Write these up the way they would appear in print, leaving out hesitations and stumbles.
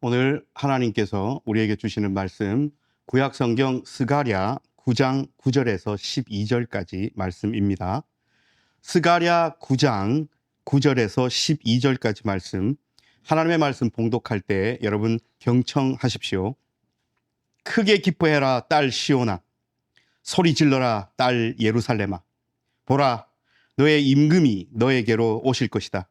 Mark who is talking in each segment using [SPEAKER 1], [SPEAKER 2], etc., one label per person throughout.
[SPEAKER 1] 오늘 하나님께서 우리에게 주시는 말씀 구약성경 스가랴 9장 9절에서 12절까지 말씀입니다. 스가랴 9장 9절에서 12절까지 말씀, 하나님의 말씀 봉독할 때 여러분 경청하십시오. 크게 기뻐해라 딸 시온아, 소리 질러라 딸 예루살렘아. 보라, 너의 임금이 너에게로 오실 것이다.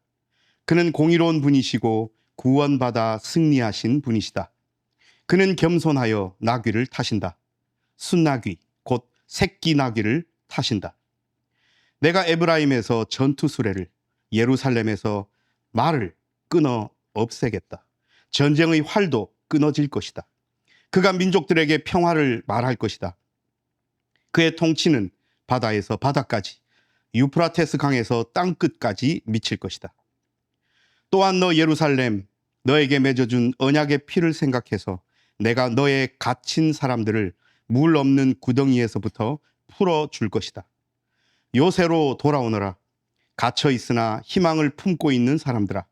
[SPEAKER 1] 그는 공의로운 분이시고 구원받아 승리하신 분이시다. 그는 겸손하여 나귀를 타신다. 순나귀, 곧 새끼 나귀를 타신다. 내가 에브라임에서 전투 수레를, 예루살렘에서 말을 끊어 없애겠다. 전쟁의 활도 끊어질 것이다. 그가 민족들에게 평화를 말할 것이다. 그의 통치는 바다에서 바다까지, 유프라테스 강에서 땅끝까지 미칠 것이다. 또한 너 예루살렘, 너에게 맺어준 언약의 피를 생각해서 내가 너의 갇힌 사람들을 물 없는 구덩이에서부터 풀어줄 것이다. 요새로 돌아오너라. 갇혀 있으나 희망을 품고 있는 사람들아,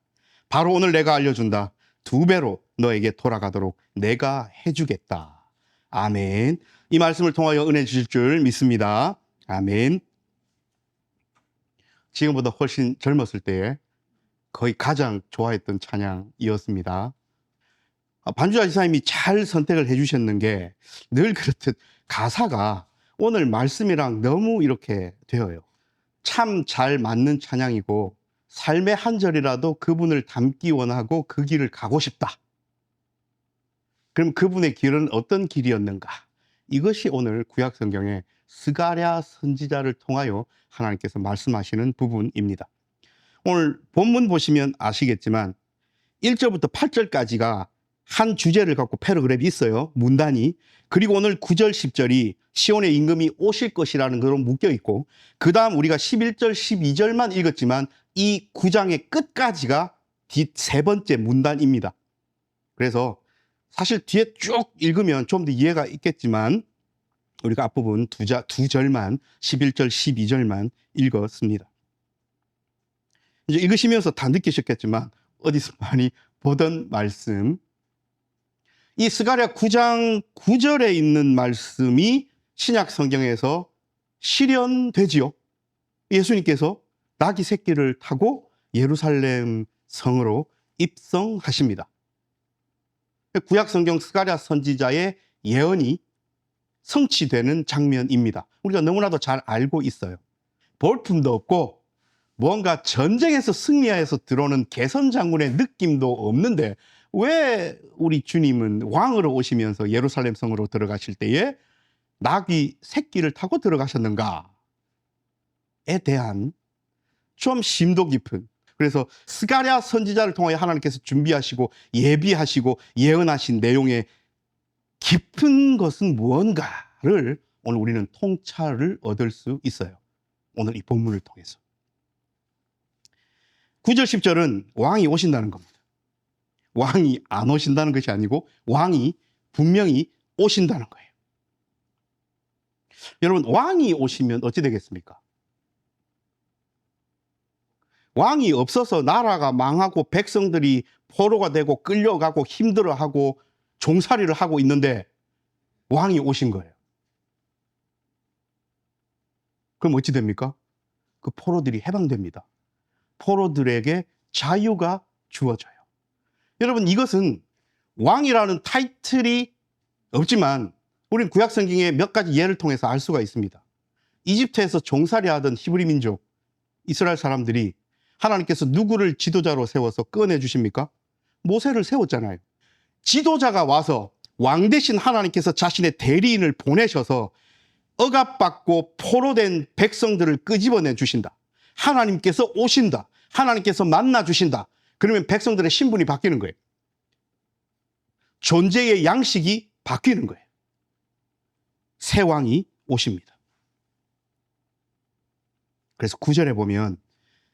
[SPEAKER 1] 바로 오늘 내가 알려준다. 2배로 너에게 돌아가도록 내가 해주겠다. 아멘. 이 말씀을 통하여 은혜 주실 줄 믿습니다. 아멘. 지금보다 훨씬 젊었을 때에 거의 가장 좋아했던 찬양이었습니다. 반주자 지사님이 잘 선택을 해주셨는 게 늘 그렇듯 가사가 오늘 말씀이랑 너무 이렇게 되어요. 참 잘 맞는 찬양이고 삶의 한 절이라도 그분을 닮기 원하고 그 길을 가고 싶다. 그럼 그분의 길은 어떤 길이었는가? 이것이 오늘 구약 성경의 스가랴 선지자를 통하여 하나님께서 말씀하시는 부분입니다. 오늘 본문 보시면 아시겠지만 1절부터 8절까지가 한 주제를 갖고 패러그랩이 있어요. 문단이. 그리고 오늘 9절, 10절이 시온의 임금이 오실 것이라는 것으로 묶여 있고, 그 다음 우리가 11절, 12절만 읽었지만 이 9장의 끝까지가 뒷 세 번째 문단입니다. 그래서 사실 뒤에 쭉 읽으면 좀 더 이해가 있겠지만 우리가 앞부분 두 절만 11절, 12절만 읽었습니다. 이제 읽으시면서 다 느끼셨겠지만 어디서 많이 보던 말씀, 이 스가랴 9장 9절에 있는 말씀이 신약 성경에서 실현되지요. 예수님께서 나귀 새끼를 타고 예루살렘 성으로 입성하십니다. 구약 성경 스가랴 선지자의 예언이 성취되는 장면입니다. 우리가 너무나도 잘 알고 있어요. 볼품도 없고 뭔가 전쟁에서 승리해서 들어오는 개선 장군의 느낌도 없는데 왜 우리 주님은 왕으로 오시면서 예루살렘 성으로 들어가실 때에 나귀 새끼를 타고 들어가셨는가에 대한 좀 심도 깊은, 그래서 스가랴 선지자를 통하여 하나님께서 준비하시고 예비하시고 예언하신 내용의 깊은 것은 무언가를 오늘 우리는 통찰을 얻을 수 있어요. 오늘 이 본문을 통해서. 9절 10절은 왕이 오신다는 겁니다. 왕이 안 오신다는 것이 아니고 왕이 분명히 오신다는 거예요. 여러분, 왕이 오시면 어찌 되겠습니까? 왕이 없어서 나라가 망하고 백성들이 포로가 되고 끌려가고 힘들어하고 종살이를 하고 있는데 왕이 오신 거예요. 그럼 어찌 됩니까? 그 포로들이 해방됩니다. 포로들에게 자유가 주어져요. 여러분, 이것은 왕이라는 타이틀이 없지만 우리는 구약 성경의 몇 가지 예를 통해서 알 수가 있습니다. 이집트에서 종살이하던 히브리 민족 이스라엘 사람들이 하나님께서 누구를 지도자로 세워서 꺼내 주십니까? 모세를 세웠잖아요. 지도자가 와서 왕 대신 하나님께서 자신의 대리인을 보내셔서 억압받고 포로된 백성들을 끄집어내 주신다. 하나님께서 오신다. 하나님께서 만나 주신다. 그러면 백성들의 신분이 바뀌는 거예요. 존재의 양식이 바뀌는 거예요. 새 왕이 오십니다. 그래서 9절에 보면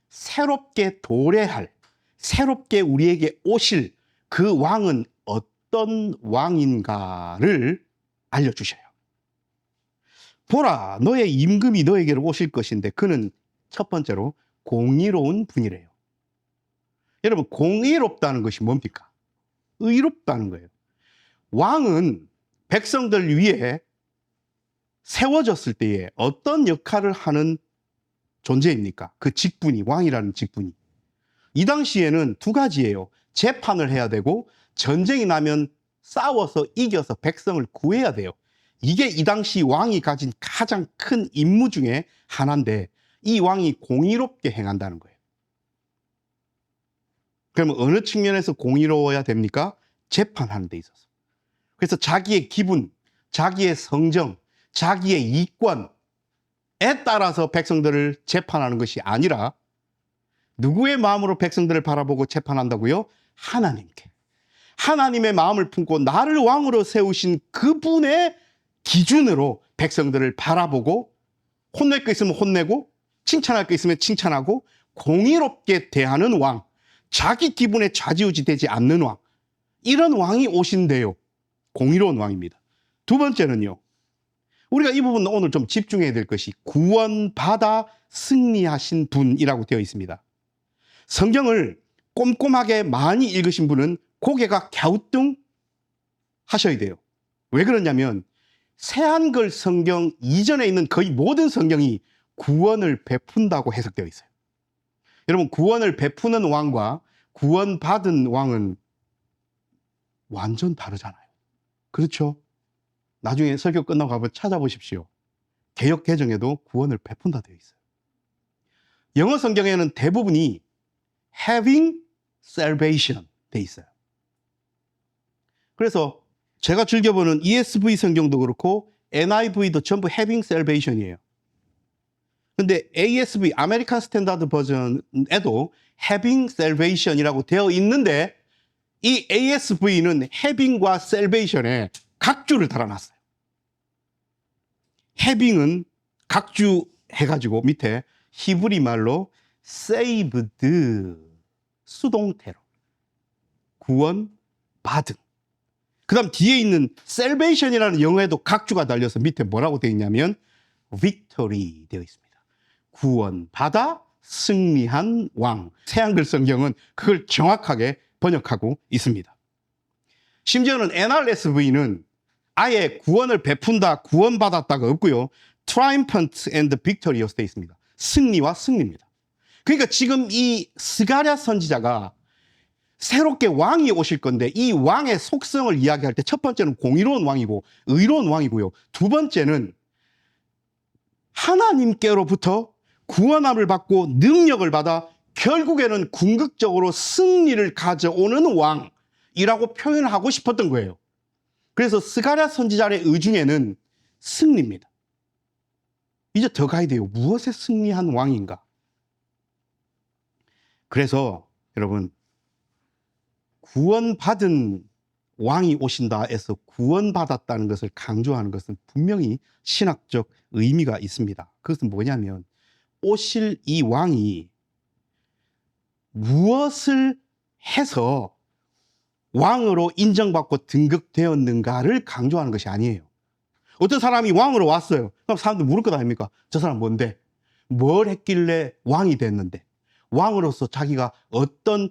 [SPEAKER 1] 새롭게 도래할, 새롭게 우리에게 오실 그 왕은 어떤 왕인가를 알려주셔요. 보라, 너의 임금이 너에게로 오실 것인데 그는 첫 번째로 공의로운 분이래요. 여러분, 공의롭다는 것이 뭡니까? 의롭다는 거예요. 왕은 백성들 위에 세워졌을 때에 어떤 역할을 하는 존재입니까? 그 직분이, 왕이라는 직분이. 이 당시에는 두 가지예요. 재판을 해야 되고 전쟁이 나면 싸워서 이겨서 백성을 구해야 돼요. 이게 이 당시 왕이 가진 가장 큰 임무 중에 하나인데 이 왕이 공의롭게 행한다는 거예요. 그러면 어느 측면에서 공의로워야 됩니까? 재판하는 데 있어서. 그래서 자기의 기분, 자기의 성정, 자기의 이권에 따라서 백성들을 재판하는 것이 아니라 누구의 마음으로 백성들을 바라보고 재판한다고요? 하나님께. 하나님의 마음을 품고 나를 왕으로 세우신 그분의 기준으로 백성들을 바라보고 혼낼 거 있으면 혼내고 칭찬할 거 있으면 칭찬하고 공의롭게 대하는 왕, 자기 기분에 좌지우지 되지 않는 왕, 이런 왕이 오신대요. 공의로운 왕입니다. 두 번째는요, 우리가 이 부분 오늘 좀 집중해야 될 것이 구원받아 승리하신 분이라고 되어 있습니다. 성경을 꼼꼼하게 많이 읽으신 분은 고개가 갸우뚱 하셔야 돼요. 왜 그러냐면 새한글 성경 이전에 있는 거의 모든 성경이 구원을 베푼다고 해석되어 있어요. 여러분, 구원을 베푸는 왕과 구원받은 왕은 완전 다르잖아요. 그렇죠? 나중에 설교 끝나고 한번 찾아보십시오. 개역 개정에도 구원을 베푼다 되어 있어요. 영어 성경에는 대부분이 having salvation 되어 있어요. 그래서 제가 즐겨보는 ESV 성경도 그렇고 NIV도 전부 having salvation이에요. 근데 ASV, 아메리칸 스탠다드 버전에도 having salvation이라고 되어 있는데 이 ASV는 having과 salvation에 각주를 달아놨어요. having은 각주 해가지고 밑에 히브리 말로 saved, 수동태로 구원받은. 그 다음 뒤에 있는 salvation이라는 영어에도 각주가 달려서 밑에 뭐라고 되어 있냐면 victory 되어 있습니다. 구원받아 승리한 왕. 새한글 성경은 그걸 정확하게 번역하고 있습니다. 심지어는 NRSV는 아예 구원을 베푼다, 구원받았다가 없고요. triumphant and victorious 되어 있습니다. 승리와 승리입니다. 그러니까 지금 이 스가랴 선지자가 새롭게 왕이 오실 건데 이 왕의 속성을 이야기할 때 첫 번째는 공의로운 왕이고 의로운 왕이고요. 두 번째는 하나님께로부터 구원함을 받고 능력을 받아 결국에는 궁극적으로 승리를 가져오는 왕이라고 표현하고 싶었던 거예요. 그래서 스가랴 선지자의 의중에는 승리입니다. 이제 더 가야 돼요. 무엇에 승리한 왕인가? 그래서 여러분, 구원받은 왕이 오신다 해서 구원받았다는 것을 강조하는 것은 분명히 신학적 의미가 있습니다. 그것은 뭐냐면 오실 이 왕이 무엇을 해서 왕으로 인정받고 등극되었는가를 강조하는 것이 아니에요. 어떤 사람이 왕으로 왔어요. 그럼 사람들 물을 것 아닙니까? 저 사람 뭔데? 뭘 했길래 왕이 됐는데? 왕으로서 자기가 어떤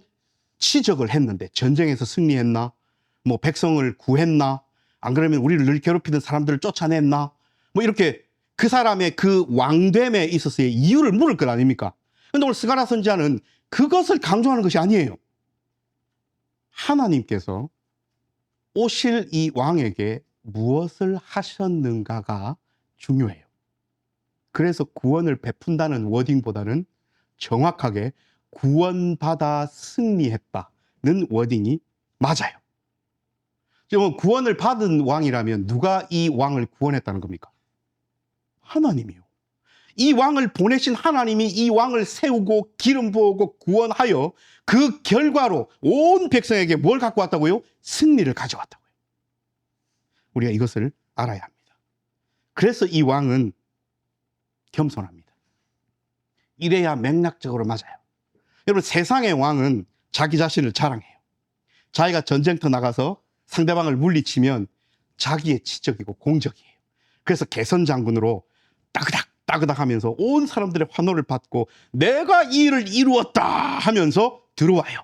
[SPEAKER 1] 치적을 했는데? 전쟁에서 승리했나? 뭐 백성을 구했나? 안 그러면 우리를 늘 괴롭히던 사람들을 쫓아냈나? 뭐 이렇게 그 사람의 그 왕됨에 있어서의 이유를 물을 것 아닙니까? 근데 오늘 스가랴 선지자는 그것을 강조하는 것이 아니에요. 하나님께서 오실 이 왕에게 무엇을 하셨는가가 중요해요. 그래서 구원을 베푼다는 워딩보다는 정확하게 구원받아 승리했다는 워딩이 맞아요. 지금 구원을 받은 왕이라면 누가 이 왕을 구원했다는 겁니까? 하나님이요. 이 왕을 보내신 하나님이 이 왕을 세우고 기름 부어고 구원하여 그 결과로 온 백성에게 뭘 갖고 왔다고요? 승리를 가져왔다고요. 우리가 이것을 알아야 합니다. 그래서 이 왕은 겸손합니다. 이래야 맥락적으로 맞아요. 여러분, 세상의 왕은 자기 자신을 자랑해요. 자기가 전쟁터 나가서 상대방을 물리치면 자기의 치적이고 공적이에요. 그래서 개선 장군으로 따그닥 하면서 온 사람들의 환호를 받고 내가 이 일을 이루었다 하면서 들어와요.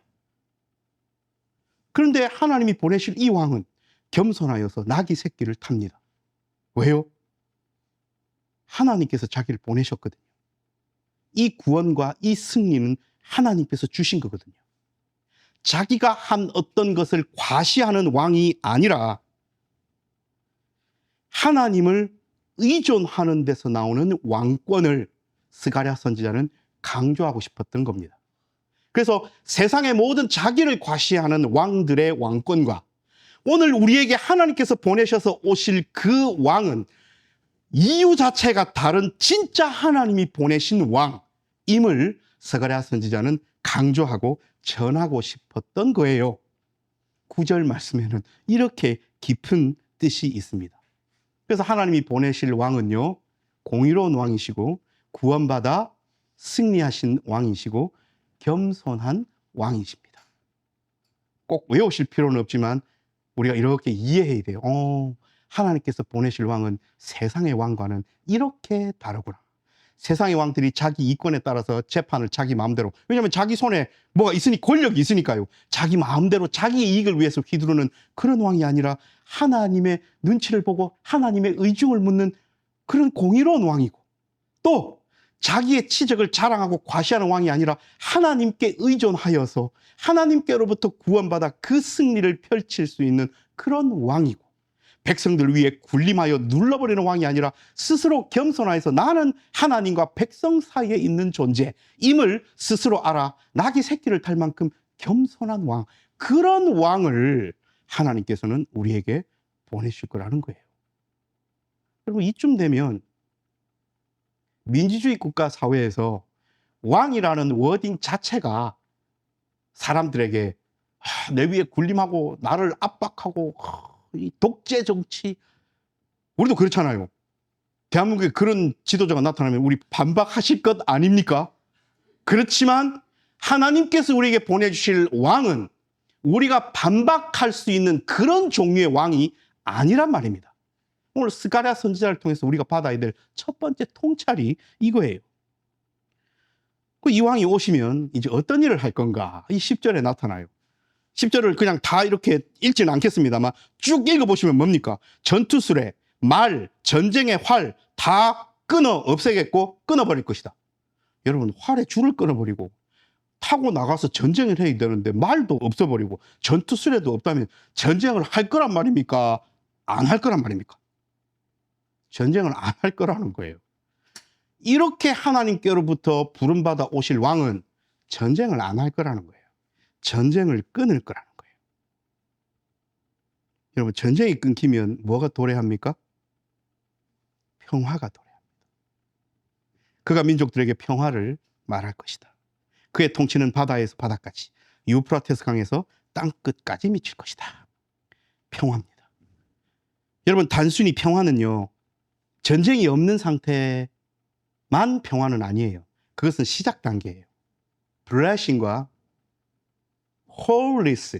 [SPEAKER 1] 그런데 하나님이 보내실 이 왕은 겸손하여서 나귀 새끼를 탑니다. 왜요? 하나님께서 자기를 보내셨거든요. 이 구원과 이 승리는 하나님께서 주신 거거든요. 자기가 한 어떤 것을 과시하는 왕이 아니라 하나님을 의존하는 데서 나오는 왕권을 스가랴 선지자는 강조하고 싶었던 겁니다. 그래서 세상의 모든 자기를 과시하는 왕들의 왕권과 오늘 우리에게 하나님께서 보내셔서 오실 그 왕은 이유 자체가 다른 진짜 하나님이 보내신 왕임을 스가랴 선지자는 강조하고 전하고 싶었던 거예요. 9절 말씀에는 이렇게 깊은 뜻이 있습니다. 그래서 하나님이 보내실 왕은요, 공의로운 왕이시고 구원받아 승리하신 왕이시고 겸손한 왕이십니다. 꼭 외우실 필요는 없지만 우리가 이렇게 이해해야 돼요. 하나님께서 보내실 왕은 세상의 왕과는 이렇게 다르구나. 세상의 왕들이 자기 이권에 따라서 재판을 자기 마음대로, 왜냐하면 자기 손에 뭐가 있으니, 권력이 있으니까요. 자기 마음대로 자기의 이익을 위해서 휘두르는 그런 왕이 아니라 하나님의 눈치를 보고 하나님의 의중을 묻는 그런 공의로운 왕이고, 또 자기의 치적을 자랑하고 과시하는 왕이 아니라 하나님께 의존하여서 하나님께로부터 구원받아 그 승리를 펼칠 수 있는 그런 왕이고, 백성들 위에 군림하여 눌러버리는 왕이 아니라 스스로 겸손하여서 나는 하나님과 백성 사이에 있는 존재임을 스스로 알아 나귀 새끼를 탈 만큼 겸손한 왕, 그런 왕을 하나님께서는 우리에게 보내실 거라는 거예요. 그리고 이쯤 되면 민주주의 국가 사회에서 왕이라는 워딩 자체가 사람들에게 내 위에 군림하고 나를 압박하고 이 독재 정치, 우리도 그렇잖아요. 대한민국에 그런 지도자가 나타나면 우리 반박하실 것 아닙니까? 그렇지만 하나님께서 우리에게 보내주실 왕은 우리가 반박할 수 있는 그런 종류의 왕이 아니란 말입니다. 오늘 스가랴 선지자를 통해서 우리가 받아야 될 첫 번째 통찰이 이거예요. 이 왕이 오시면 이제 어떤 일을 할 건가? 이 10절에 나타나요. 10절을 그냥 다 이렇게 읽지는 않겠습니다만 쭉 읽어보시면 뭡니까? 전투수레, 말, 전쟁의 활 다 끊어 없애겠고 끊어버릴 것이다. 여러분, 활의 줄을 끊어버리고 타고 나가서 전쟁을 해야 되는데 말도 없어버리고 전투수레도 없다면 전쟁을 할 거란 말입니까? 안 할 거란 말입니까? 전쟁을 안 할 거라는 거예요. 이렇게 하나님께로부터 부름받아 오실 왕은 전쟁을 안 할 거라는 거예요. 전쟁을 끊을 거라는 거예요. 여러분, 전쟁이 끊기면 뭐가 도래합니까? 평화가 도래합니다. 그가 민족들에게 평화를 말할 것이다. 그의 통치는 바다에서 바다까지, 유프라테스 강에서 땅 끝까지 미칠 것이다. 평화입니다. 여러분, 단순히 평화는요, 전쟁이 없는 상태만 평화는 아니에요. 그것은 시작 단계예요. 블레싱과 홀리스,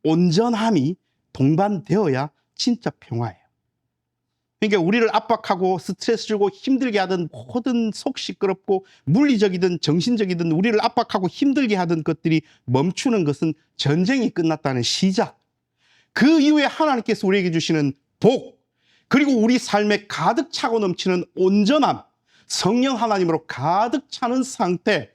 [SPEAKER 1] 온전함이 동반되어야 진짜 평화예요. 그러니까 우리를 압박하고 스트레스 주고 힘들게 하던 모든 속 시끄럽고 물리적이든 정신적이든 우리를 압박하고 힘들게 하던 것들이 멈추는 것은 전쟁이 끝났다는 시작. 그 이후에 하나님께서 우리에게 주시는 복, 그리고 우리 삶에 가득 차고 넘치는 온전함, 성령 하나님으로 가득 차는 상태,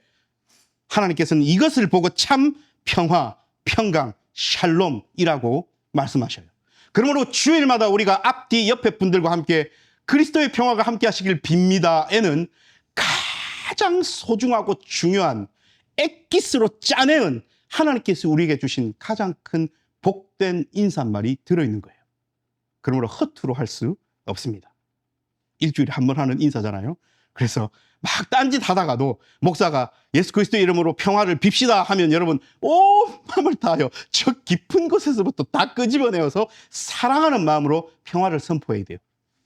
[SPEAKER 1] 하나님께서는 이것을 보고 참 평화, 평강, 샬롬이라고 말씀하셔요. 그러므로 주일마다 우리가 앞뒤 옆에 분들과 함께 그리스도의 평화가 함께 하시길 빕니다에는 가장 소중하고 중요한 엑기스로 짜내은 하나님께서 우리에게 주신 가장 큰 복된 인사말이 들어있는 거예요. 그러므로 허투루 할 수 없습니다. 일주일에 한 번 하는 인사잖아요. 그래서 막 딴짓 하다가도 목사가 예수 그리스도의 이름으로 평화를 빕시다 하면 여러분 온 마음을 다하여 저 깊은 곳에서부터 다 끄집어내어서 사랑하는 마음으로 평화를 선포해야 돼요.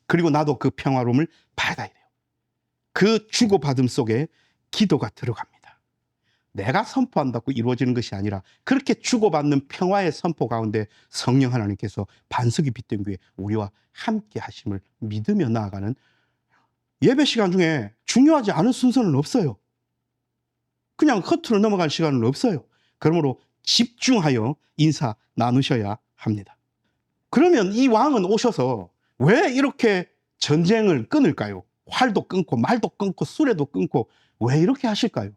[SPEAKER 1] 그리고 나도 그 평화로움을 받아야 돼요. 그 주고받음 속에 기도가 들어갑니다. 내가 선포한다고 이루어지는 것이 아니라 그렇게 주고받는 평화의 선포 가운데 성령 하나님께서 반석이 빗된 귀에 우리와 함께 하심을 믿으며 나아가는 예배 시간 중에 중요하지 않은 순서는 없어요. 그냥 허투루 넘어갈 시간은 없어요. 그러므로 집중하여 인사 나누셔야 합니다. 그러면 이 왕은 오셔서 왜 이렇게 전쟁을 끊을까요? 활도 끊고 말도 끊고 수레도 끊고 왜 이렇게 하실까요?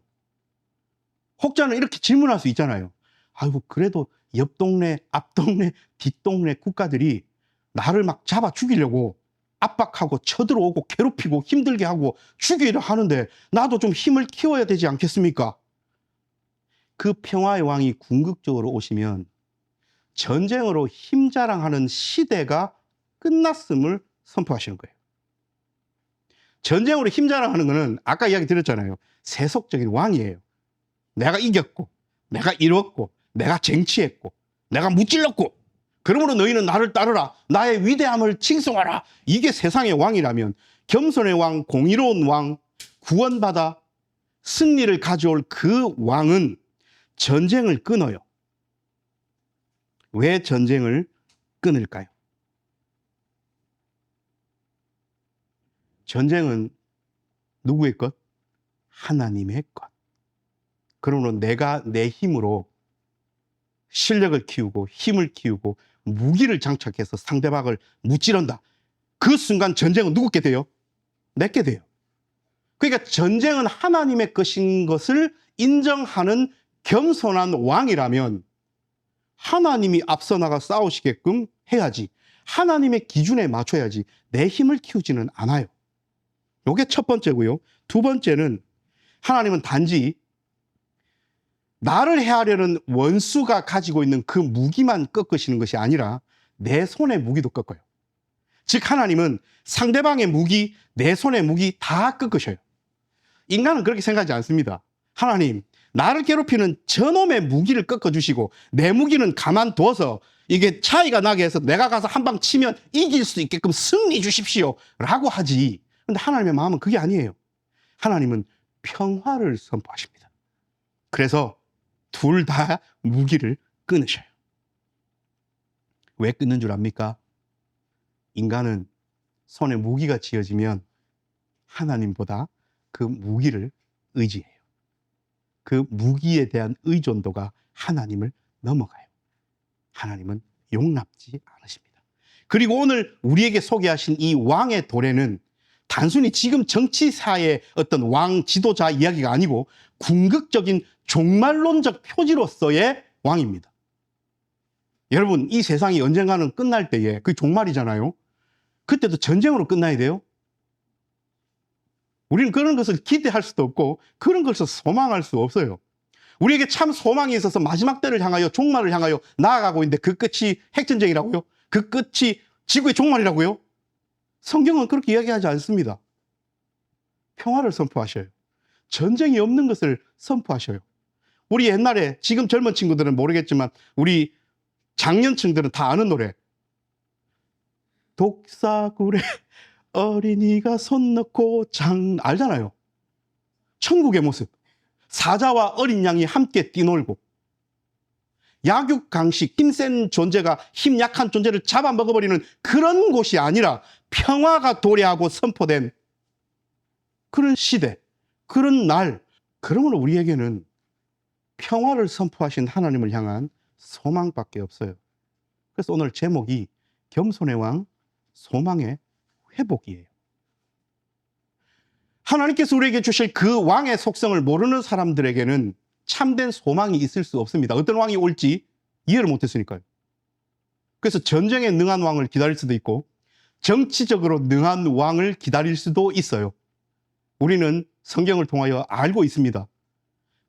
[SPEAKER 1] 혹자는 이렇게 질문할 수 있잖아요. 아이고, 그래도 옆 동네, 앞 동네, 뒷 동네 국가들이 나를 막 잡아 죽이려고 압박하고 쳐들어오고 괴롭히고 힘들게 하고 죽이려 하는데 나도 좀 힘을 키워야 되지 않겠습니까? 그 평화의 왕이 궁극적으로 오시면 전쟁으로 힘 자랑하는 시대가 끝났음을 선포하시는 거예요. 전쟁으로 힘 자랑하는 거는 아까 이야기 드렸잖아요. 세속적인 왕이에요. 내가 이겼고, 내가 이뤘고, 내가 쟁취했고, 내가 무찔렀고, 그러므로 너희는 나를 따르라. 나의 위대함을 칭송하라. 이게 세상의 왕이라면 겸손의 왕, 공의로운 왕, 구원받아 승리를 가져올 그 왕은 전쟁을 끊어요. 왜 전쟁을 끊을까요? 전쟁은 누구의 것? 하나님의 것. 그러므로 내가 내 힘으로 실력을 키우고 힘을 키우고 무기를 장착해서 상대방을 무찌른다. 그 순간 전쟁은 누구께 돼요? 내게 돼요. 그러니까 전쟁은 하나님의 것인 것을 인정하는 겸손한 왕이라면 하나님이 앞서 나가 싸우시게끔 해야지. 하나님의 기준에 맞춰야지. 내 힘을 키우지는 않아요. 이게 첫 번째고요. 두 번째는 하나님은 단지 나를 해하려는 원수가 가지고 있는 그 무기만 꺾으시는 것이 아니라 내 손의 무기도 꺾어요. 즉 하나님은 상대방의 무기, 내 손의 무기 다 꺾으셔요. 인간은 그렇게 생각하지 않습니다. 하나님, 나를 괴롭히는 저놈의 무기를 꺾어주시고 내 무기는 가만둬서 이게 차이가 나게 해서 내가 가서 한 방 치면 이길 수 있게끔 승리 주십시오 라고 하지. 근데 하나님의 마음은 그게 아니에요. 하나님은 평화를 선포하십니다. 그래서 둘 다 무기를 끊으셔요. 왜 끊는 줄 압니까? 인간은 손에 무기가 쥐어지면 하나님보다 그 무기를 의지해요. 그 무기에 대한 의존도가 하나님을 넘어가요. 하나님은 용납지 않으십니다. 그리고 오늘 우리에게 소개하신 이 왕의 도래는 단순히 지금 정치사의 어떤 왕 지도자 이야기가 아니고 궁극적인 종말론적 표지로서의 왕입니다. 여러분, 이 세상이 언젠가는 끝날 때에 그게 종말이잖아요. 그때도 전쟁으로 끝나야 돼요. 우리는 그런 것을 기대할 수도 없고 그런 것을 소망할 수 없어요. 우리에게 참 소망이 있어서 마지막 때를 향하여 종말을 향하여 나아가고 있는데 그 끝이 핵전쟁이라고요? 그 끝이 지구의 종말이라고요? 성경은 그렇게 이야기하지 않습니다. 평화를 선포하셔요. 전쟁이 없는 것을 선포하셔요. 우리 옛날에, 지금 젊은 친구들은 모르겠지만 우리 장년층들은 다 아는 노래. 독사굴에 어린이가 손 넣고 알잖아요. 천국의 모습. 사자와 어린 양이 함께 뛰놀고 약육강식, 힘센 존재가 힘 약한 존재를 잡아먹어버리는 그런 곳이 아니라 평화가 도래하고 선포된 그런 시대, 그런 날. 그러므로 우리에게는 평화를 선포하신 하나님을 향한 소망밖에 없어요. 그래서 오늘 제목이 겸손의 왕, 소망의 회복이에요. 하나님께서 우리에게 주실 그 왕의 속성을 모르는 사람들에게는 참된 소망이 있을 수 없습니다. 어떤 왕이 올지 이해를 못했으니까요. 그래서 전쟁에 능한 왕을 기다릴 수도 있고 정치적으로 능한 왕을 기다릴 수도 있어요. 우리는 성경을 통하여 알고 있습니다.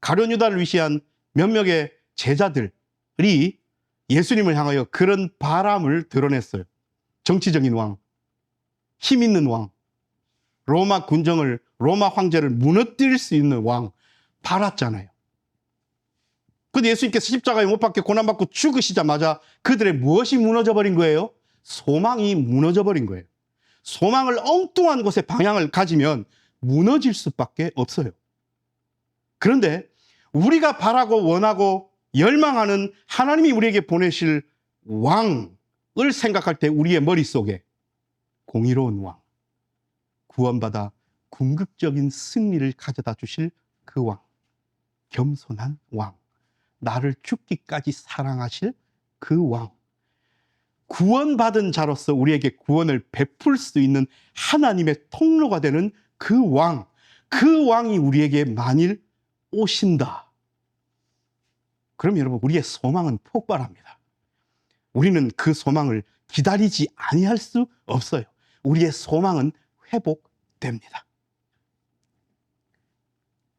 [SPEAKER 1] 가룟 유다를 위시한 몇몇의 제자들이 예수님을 향하여 그런 바람을 드러냈어요. 정치적인 왕, 힘 있는 왕, 로마 군정을, 로마 황제를 무너뜨릴 수 있는 왕 바랐잖아요. 근데 예수님께서 십자가에 못 박혀 고난받고 죽으시자마자 그들의 무엇이 무너져 버린 거예요? 소망이 무너져 버린 거예요. 소망을 엉뚱한 곳에 방향을 가지면 무너질 수밖에 없어요. 그런데 우리가 바라고 원하고 열망하는 하나님이 우리에게 보내실 왕을 생각할 때 우리의 머릿속에 공의로운 왕, 구원받아 궁극적인 승리를 가져다 주실 그 왕, 겸손한 왕, 나를 죽기까지 사랑하실 그 왕. 구원받은 자로서 우리에게 구원을 베풀 수 있는 하나님의 통로가 되는 그 왕. 그 왕이 우리에게 만일 오신다. 그럼 여러분, 우리의 소망은 폭발합니다. 우리는 그 소망을 기다리지 아니할 수 없어요. 우리의 소망은 회복됩니다.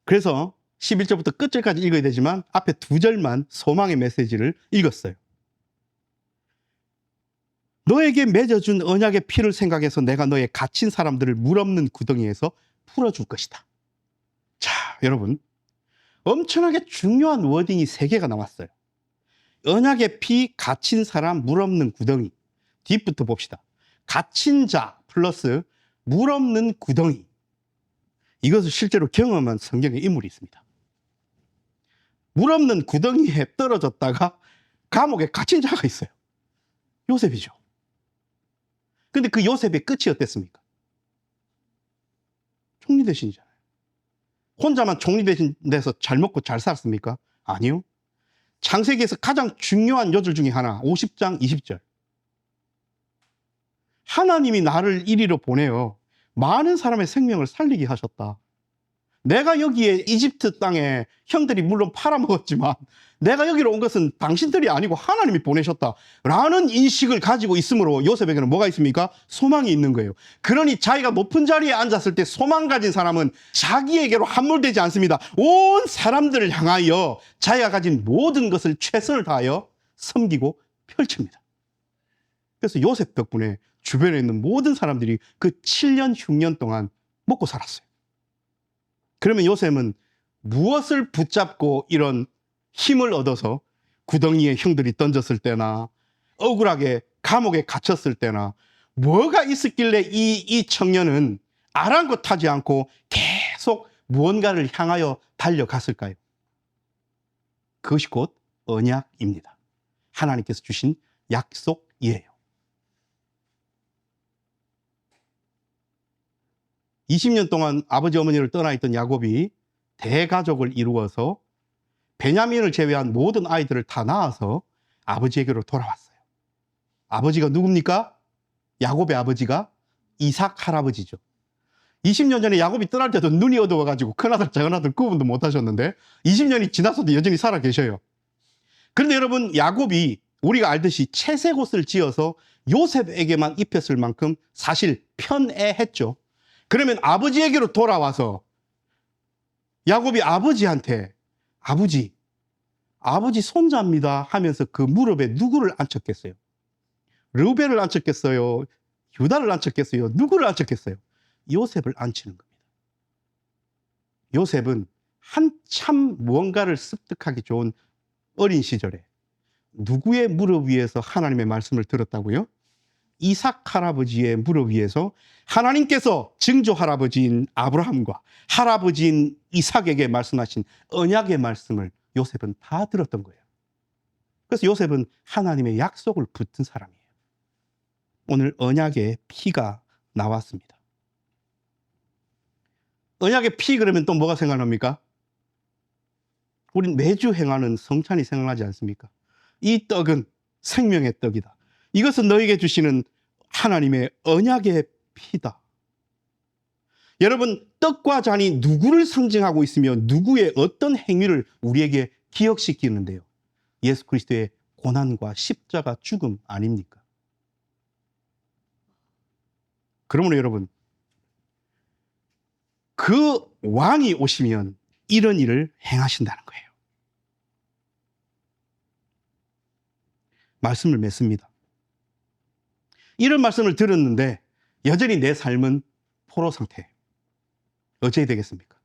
[SPEAKER 1] 그래서 11절부터 끝절까지 읽어야 되지만 앞에 2절만 소망의 메시지를 읽었어요. 너에게 맺어준 언약의 피를 생각해서 내가 너의 갇힌 사람들을 물 없는 구덩이에서 풀어줄 것이다. 자, 여러분, 엄청나게 중요한 워딩이 3개가 나왔어요. 언약의 피, 갇힌 사람, 물 없는 구덩이. 뒷부터 봅시다. 갇힌 자 플러스 물 없는 구덩이. 이것을 실제로 경험한 성경의 인물이 있습니다. 물 없는 구덩이에 떨어졌다가 감옥에 갇힌 자가 있어요. 요셉이죠. 근데 그 요셉의 끝이 어땠습니까? 총리 대신이잖아요. 혼자만 총리 대신 돼서 잘 먹고 잘 살았습니까? 아니요. 창세기에서 가장 중요한 요절 중에 하나, 50장 20절. 하나님이 나를 이리로 보내어 많은 사람의 생명을 살리게 하셨다. 내가 여기에 이집트 땅에 형들이 물론 팔아먹었지만 내가 여기로 온 것은 당신들이 아니고 하나님이 보내셨다라는 인식을 가지고 있으므로 요셉에게는 뭐가 있습니까? 소망이 있는 거예요. 그러니 자기가 높은 자리에 앉았을 때 소망 가진 사람은 자기에게로 함몰되지 않습니다. 온 사람들을 향하여 자기가 가진 모든 것을 최선을 다하여 섬기고 펼칩니다. 그래서 요셉 덕분에 주변에 있는 모든 사람들이 그 7년 흉년 동안 먹고 살았어요. 그러면 요셉은 무엇을 붙잡고 이런 힘을 얻어서 구덩이에 형들이 던졌을 때나 억울하게 감옥에 갇혔을 때나 뭐가 있었길래 이 청년은 아랑곳하지 않고 계속 무언가를 향하여 달려갔을까요? 그것이 곧 언약입니다. 하나님께서 주신 약속이에요. 20년 동안 아버지 어머니를 떠나 있던 야곱이 대가족을 이루어서 베냐민을 제외한 모든 아이들을 다 낳아서 아버지에게로 돌아왔어요. 아버지가 누굽니까? 야곱의 아버지가 이삭 할아버지죠. 20년 전에 야곱이 떠날 때도 눈이 어두워가지고 큰아들 작은아들 구분도 못하셨는데 20년이 지나서도 여전히 살아 계셔요. 그런데 여러분, 야곱이 우리가 알듯이 채색 옷을 지어서 요셉에게만 입혔을 만큼 사실 편애했죠. 그러면 아버지에게로 돌아와서 야곱이 아버지한테 아버지 손자입니다 하면서 그 무릎에 누구를 앉혔겠어요? 르우벤을 앉혔겠어요? 유다를 앉혔겠어요? 누구를 앉혔겠어요? 요셉을 앉히는 겁니다. 요셉은 한참 무언가를 습득하기 좋은 어린 시절에 누구의 무릎 위에서 하나님의 말씀을 들었다고요? 이삭 할아버지의 무릎 위에서 하나님께서 증조 할아버지인 아브라함과 할아버지인 이삭에게 말씀하신 언약의 말씀을 요셉은 다 들었던 거예요. 그래서 요셉은 하나님의 약속을 붙든 사람이에요. 오늘 언약의 피가 나왔습니다. 언약의 피 그러면 또 뭐가 생각납니까? 우린 매주 행하는 성찬이 생각나지 않습니까? 이 떡은 생명의 떡이다. 이것은 너에게 주시는 하나님의 언약의 피다. 여러분, 떡과 잔이 누구를 상징하고 있으며 누구의 어떤 행위를 우리에게 기억시키는데요? 예수 그리스도의 고난과 십자가 죽음 아닙니까? 그러므로 여러분, 그 왕이 오시면 이런 일을 행하신다는 거예요. 말씀을 맺습니다. 이런 말씀을 들었는데 여전히 내 삶은 포로 상태예요. 어찌해야 되겠습니까?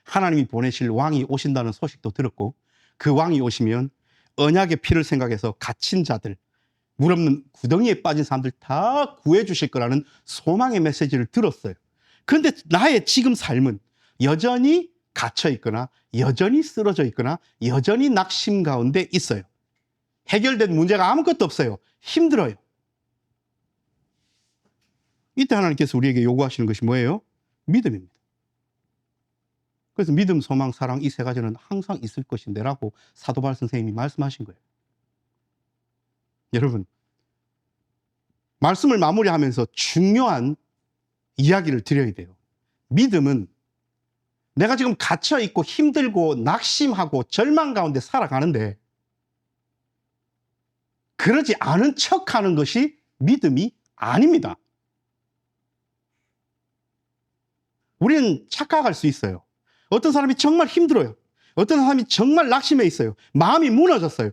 [SPEAKER 1] 하나님이 보내실 왕이 오신다는 소식도 들었고 그 왕이 오시면 언약의 피를 생각해서 갇힌 자들, 물 없는 구덩이에 빠진 사람들 다 구해주실 거라는 소망의 메시지를 들었어요. 그런데 나의 지금 삶은 여전히 갇혀 있거나 여전히 쓰러져 있거나 여전히 낙심 가운데 있어요. 해결된 문제가 아무것도 없어요. 힘들어요. 이때 하나님께서 우리에게 요구하시는 것이 뭐예요? 믿음입니다. 그래서 믿음, 소망, 사랑 이 세 가지는 항상 있을 것인데라고 사도 바울 선생님이 말씀하신 거예요. 여러분, 말씀을 마무리하면서 중요한 이야기를 드려야 돼요. 믿음은 내가 지금 갇혀 있고 힘들고 낙심하고 절망 가운데 살아가는데 그러지 않은 척하는 것이 믿음이 아닙니다. 우리는 착각할 수 있어요. 어떤 사람이 정말 힘들어요. 어떤 사람이 정말 낙심해 있어요. 마음이 무너졌어요.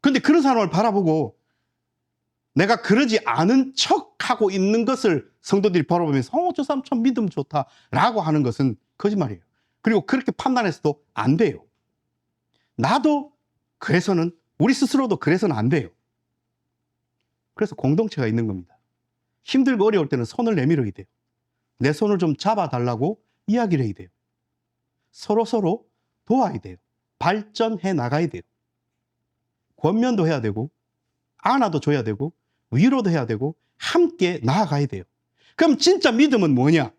[SPEAKER 1] 근데 그런 사람을 바라보고 내가 그러지 않은 척하고 있는 것을 성도들이 바라보면서 저 사람 참 믿음 좋다라고 하는 것은 거짓말이에요. 그리고 그렇게 판단해서도 안 돼요. 나도 그래서는, 우리 스스로도 그래서는 안 돼요. 그래서 공동체가 있는 겁니다. 힘들고 어려울 때는 손을 내밀어야 돼요. 내 손을 좀 잡아달라고 이야기를 해야 돼요. 서로 도와야 돼요. 발전해 나가야 돼요. 권면도 해야 되고 안아도 줘야 되고 위로도 해야 되고 함께 나아가야 돼요. 그럼 진짜 믿음은 뭐냐?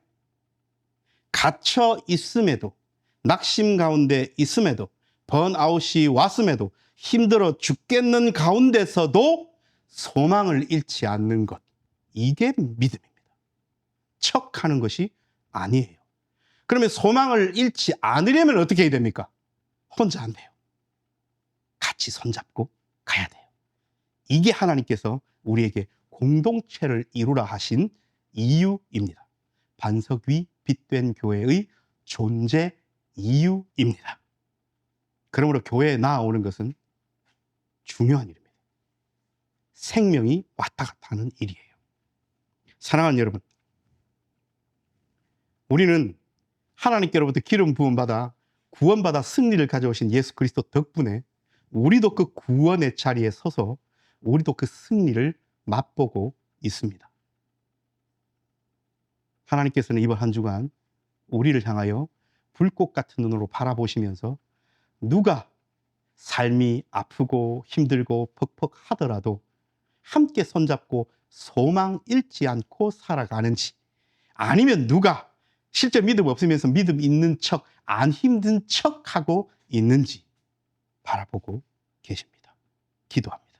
[SPEAKER 1] 갇혀 있음에도, 낙심 가운데 있음에도, 번아웃이 왔음에도, 힘들어 죽겠는 가운데서도 소망을 잃지 않는 것, 이게 믿음입니다. 척하는 것이 아니에요. 그러면 소망을 잃지 않으려면 어떻게 해야 됩니까? 혼자 안 돼요. 같이 손잡고 가야 돼요. 이게 하나님께서 우리에게 공동체를 이루라 하신 이유입니다. 반석 위 빛된 교회의 존재 이유입니다. 그러므로 교회에 나아오는 것은 중요한 일입니다. 생명이 왔다 갔다 하는 일이에요. 사랑하는 여러분, 우리는 하나님께로부터 기름 부음 받아 구원받아 승리를 가져오신 예수 그리스도 덕분에 우리도 그 구원의 자리에 서서 우리도 그 승리를 맛보고 있습니다. 하나님께서는 이번 한 주간 우리를 향하여 불꽃 같은 눈으로 바라보시면서 누가 삶이 아프고 힘들고 퍽퍽하더라도 함께 손잡고 소망 잃지 않고 살아가는지, 아니면 누가 실제 믿음 없으면서 믿음 있는 척, 안 힘든 척하고 있는지 바라보고 계십니다. 기도합니다.